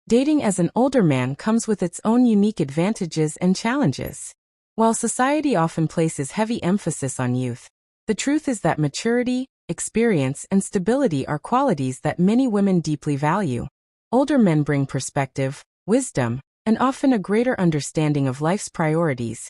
Dating as an older man comes with its own unique advantages and challenges. While society often places heavy emphasis on youth, the truth is that maturity, experience, and stability are qualities that many women deeply value. Older men bring perspective, wisdom, and often a greater understanding of life's priorities,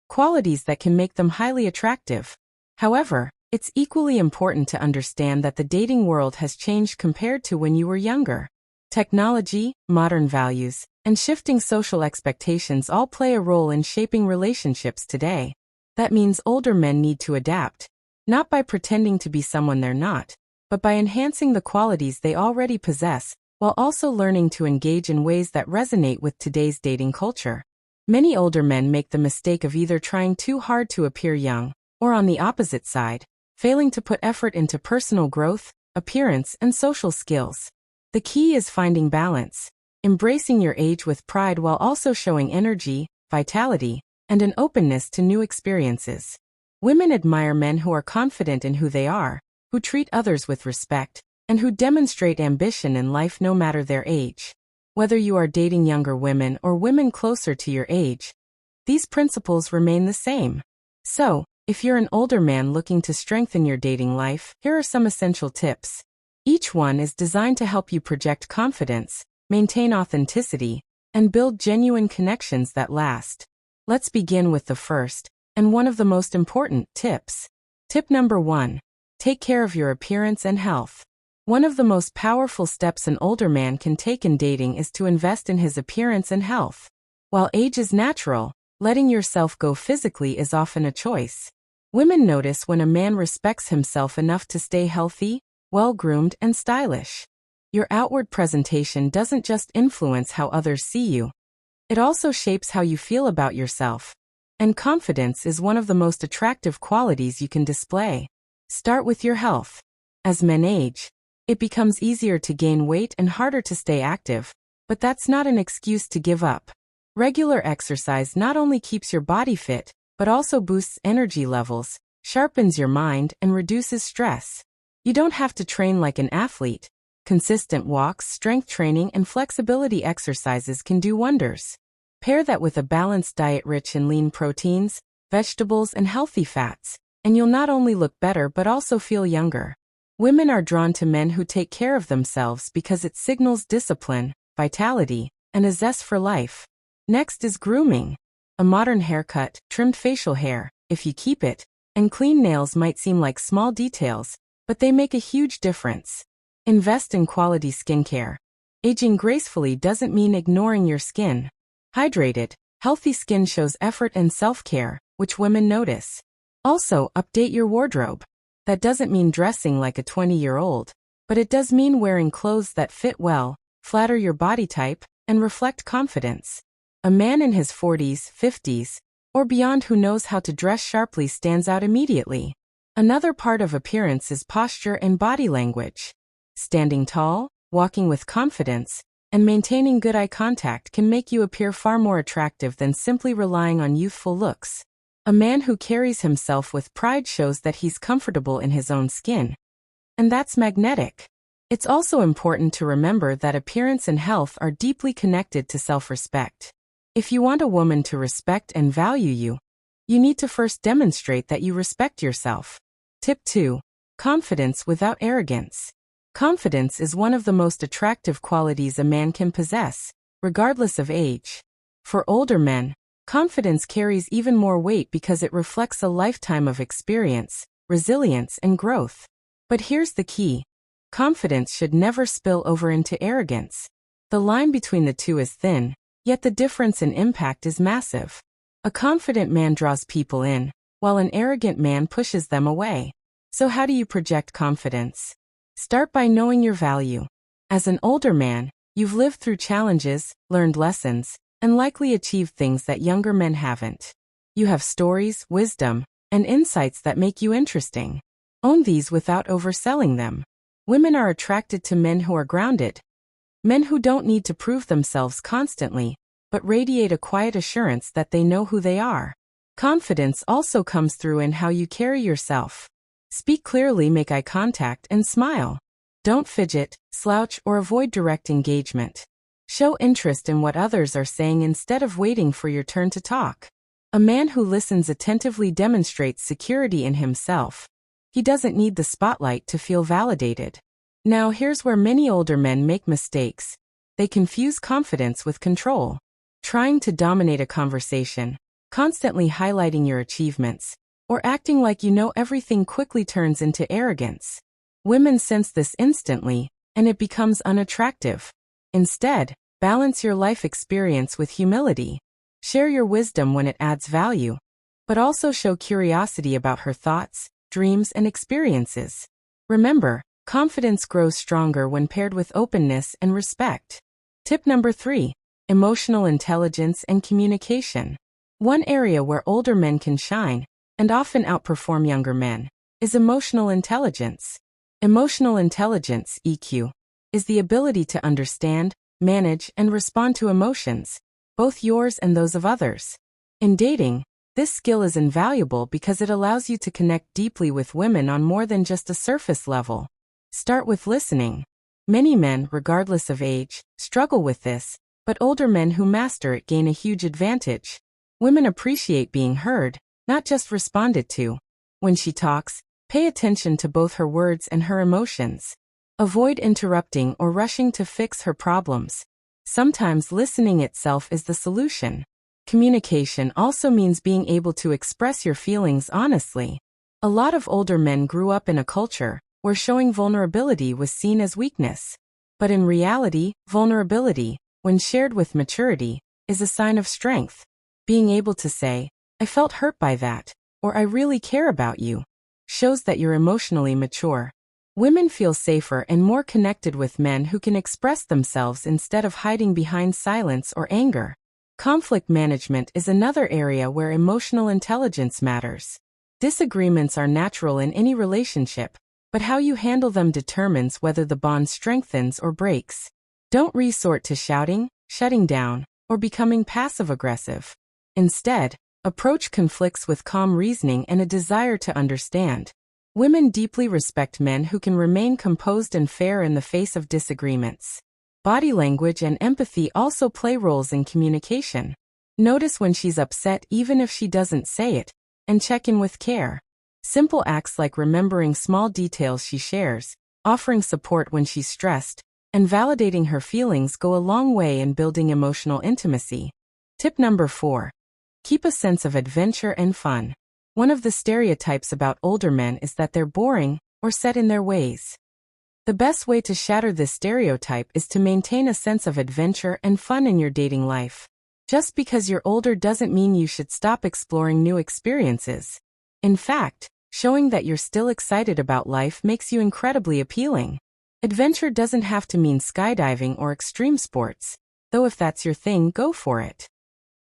qualities that can make them highly attractive. However, it's equally important to understand that the dating world has changed compared to when you were younger. Technology, modern values, and shifting social expectations all play a role in shaping relationships today. That means older men need to adapt, not by pretending to be someone they're not, but by enhancing the qualities they already possess, while also learning to engage in ways that resonate with today's dating culture. Many older men make the mistake of either trying too hard to appear young, or on the opposite side, failing to put effort into personal growth, appearance, and social skills. The key is finding balance, embracing your age with pride while also showing energy, vitality, and an openness to new experiences. Women admire men who are confident in who they are, who treat others with respect, and who demonstrate ambition in life no matter their age. Whether you are dating younger women or women closer to your age, these principles remain the same. So, if you're an older man looking to strengthen your dating life, here are some essential tips. Each one is designed to help you project confidence, maintain authenticity, and build genuine connections that last. Let's begin with the first, and one of the most important, tips. Tip number 1. Take care of your appearance and health. One of the most powerful steps an older man can take in dating is to invest in his appearance and health. While age is natural, letting yourself go physically is often a choice. Women notice when a man respects himself enough to stay healthy, well-groomed, and stylish. Your outward presentation doesn't just influence how others see you. It also shapes how you feel about yourself. And confidence is one of the most attractive qualities you can display. Start with your health. As men age, it becomes easier to gain weight and harder to stay active, but that's not an excuse to give up. Regular exercise not only keeps your body fit, but also boosts energy levels, sharpens your mind, and reduces stress. You don't have to train like an athlete. Consistent walks, strength training, and flexibility exercises can do wonders. Pair that with a balanced diet rich in lean proteins, vegetables, and healthy fats, and you'll not only look better but also feel younger. Women are drawn to men who take care of themselves because it signals discipline, vitality, and a zest for life. Next is grooming. A modern haircut, trimmed facial hair, if you keep it, and clean nails might seem like small details, but they make a huge difference. Invest in quality skincare. Aging gracefully doesn't mean ignoring your skin. Hydrated, healthy skin shows effort and self-care, which women notice. Also, update your wardrobe. That doesn't mean dressing like a 20-year-old, but it does mean wearing clothes that fit well, flatter your body type, and reflect confidence. A man in his 40s, 50s, or beyond who knows how to dress sharply stands out immediately. Another part of appearance is posture and body language. Standing tall, walking with confidence, and maintaining good eye contact can make you appear far more attractive than simply relying on youthful looks. A man who carries himself with pride shows that he's comfortable in his own skin. And that's magnetic. It's also important to remember that appearance and health are deeply connected to self-respect. If you want a woman to respect and value you, you need to first demonstrate that you respect yourself. Tip 2. Confidence without arrogance. Confidence is one of the most attractive qualities a man can possess, regardless of age. For older men, confidence carries even more weight because it reflects a lifetime of experience, resilience, and growth. But here's the key. Confidence should never spill over into arrogance. The line between the two is thin, yet the difference in impact is massive. A confident man draws people in, while an arrogant man pushes them away. So how do you project confidence? Start by knowing your value. As an older man, you've lived through challenges, learned lessons, and likely achieved things that younger men haven't. You have stories, wisdom, and insights that make you interesting. Own these without overselling them. Women are attracted to men who are grounded. Men who don't need to prove themselves constantly, but radiate a quiet assurance that they know who they are. Confidence also comes through in how you carry yourself. Speak clearly, make eye contact, and smile. Don't fidget, slouch, or avoid direct engagement. Show interest in what others are saying instead of waiting for your turn to talk. A man who listens attentively demonstrates security in himself. He doesn't need the spotlight to feel validated. Now here's where many older men make mistakes. They confuse confidence with control. Trying to dominate a conversation, constantly highlighting your achievements, or acting like you know everything quickly turns into arrogance. Women sense this instantly, and it becomes unattractive. Instead, balance your life experience with humility. Share your wisdom when it adds value, but also show curiosity about her thoughts, dreams, and experiences. Remember, confidence grows stronger when paired with openness and respect. Tip number 3. Emotional intelligence and communication. One area where older men can shine, and often outperform younger men, is emotional intelligence. Emotional intelligence, EQ, is the ability to understand, manage, and respond to emotions, both yours and those of others. In dating, this skill is invaluable because it allows you to connect deeply with women on more than just a surface level. Start with listening. Many men, regardless of age, struggle with this, but older men who master it gain a huge advantage. Women appreciate being heard, not just responded to. When she talks, pay attention to both her words and her emotions. Avoid interrupting or rushing to fix her problems. Sometimes listening itself is the solution. Communication also means being able to express your feelings honestly. A lot of older men grew up in a culture where showing vulnerability was seen as weakness. But in reality, vulnerability, when shared with maturity, is a sign of strength. Being able to say, "I felt hurt by that," or "I really care about you," shows that you're emotionally mature. Women feel safer and more connected with men who can express themselves instead of hiding behind silence or anger. Conflict management is another area where emotional intelligence matters. Disagreements are natural in any relationship, but how you handle them determines whether the bond strengthens or breaks. Don't resort to shouting, shutting down, or becoming passive-aggressive. Instead, approach conflicts with calm reasoning and a desire to understand. Women deeply respect men who can remain composed and fair in the face of disagreements. Body language and empathy also play roles in communication. Notice when she's upset even if she doesn't say it, and check in with care. Simple acts like remembering small details she shares, offering support when she's stressed, and validating her feelings go a long way in building emotional intimacy. Tip number 4. Keep a sense of adventure and fun. One of the stereotypes about older men is that they're boring or set in their ways. The best way to shatter this stereotype is to maintain a sense of adventure and fun in your dating life. Just because you're older doesn't mean you should stop exploring new experiences. In fact, showing that you're still excited about life makes you incredibly appealing. Adventure doesn't have to mean skydiving or extreme sports, though if that's your thing, go for it.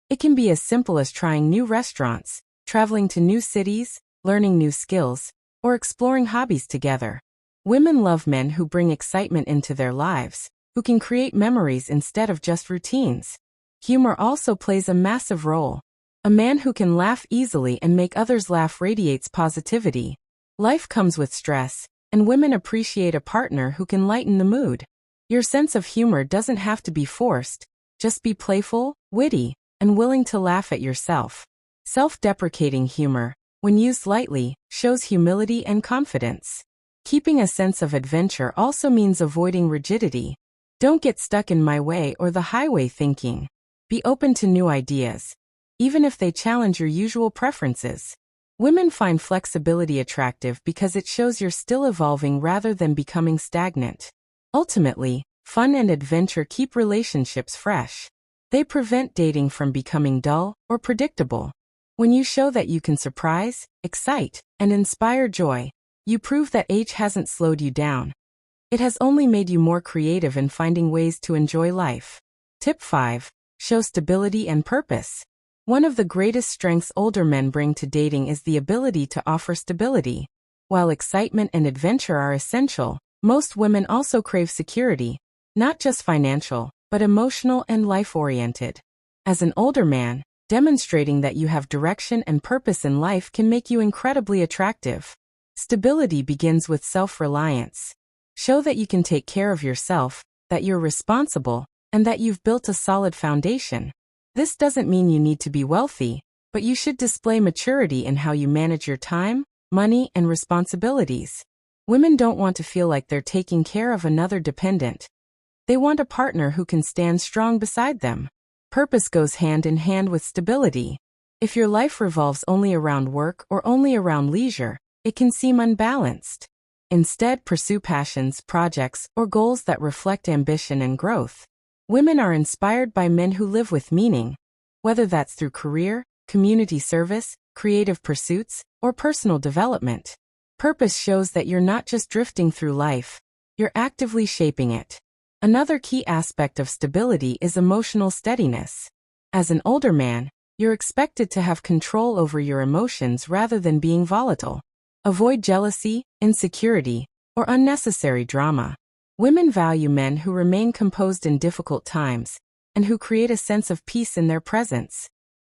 It can be as simple as trying new restaurants, traveling to new cities, learning new skills, or exploring hobbies together. Women love men who bring excitement into their lives, who can create memories instead of just routines. Humor also plays a massive role. A man who can laugh easily and make others laugh radiates positivity. Life comes with stress, and women appreciate a partner who can lighten the mood. Your sense of humor doesn't have to be forced, just be playful, witty, and willing to laugh at yourself. Self-deprecating humor, when used lightly, shows humility and confidence. Keeping a sense of adventure also means avoiding rigidity. Don't get stuck in my way or the highway thinking. Be open to new ideas, even if they challenge your usual preferences. Women find flexibility attractive because it shows you're still evolving rather than becoming stagnant. Ultimately, fun and adventure keep relationships fresh. They prevent dating from becoming dull or predictable. When you show that you can surprise, excite, and inspire joy, you prove that age hasn't slowed you down. It has only made you more creative in finding ways to enjoy life. Tip 5. Show stability and purpose. One of the greatest strengths older men bring to dating is the ability to offer stability. While excitement and adventure are essential, most women also crave security, not just financial, but emotional and life-oriented. As an older man, demonstrating that you have direction and purpose in life can make you incredibly attractive. Stability begins with self-reliance. Show that you can take care of yourself, that you're responsible, and that you've built a solid foundation. This doesn't mean you need to be wealthy, but you should display maturity in how you manage your time, money, and responsibilities. Women don't want to feel like they're taking care of another dependent. They want a partner who can stand strong beside them. Purpose goes hand in hand with stability. If your life revolves only around work or only around leisure, it can seem unbalanced. Instead, pursue passions, projects, or goals that reflect ambition and growth. Women are inspired by men who live with meaning, whether that's through career, community service, creative pursuits, or personal development. Purpose shows that you're not just drifting through life, you're actively shaping it. Another key aspect of stability is emotional steadiness. As an older man, you're expected to have control over your emotions rather than being volatile. Avoid jealousy, insecurity, or unnecessary drama. Women value men who remain composed in difficult times and who create a sense of peace in their presence.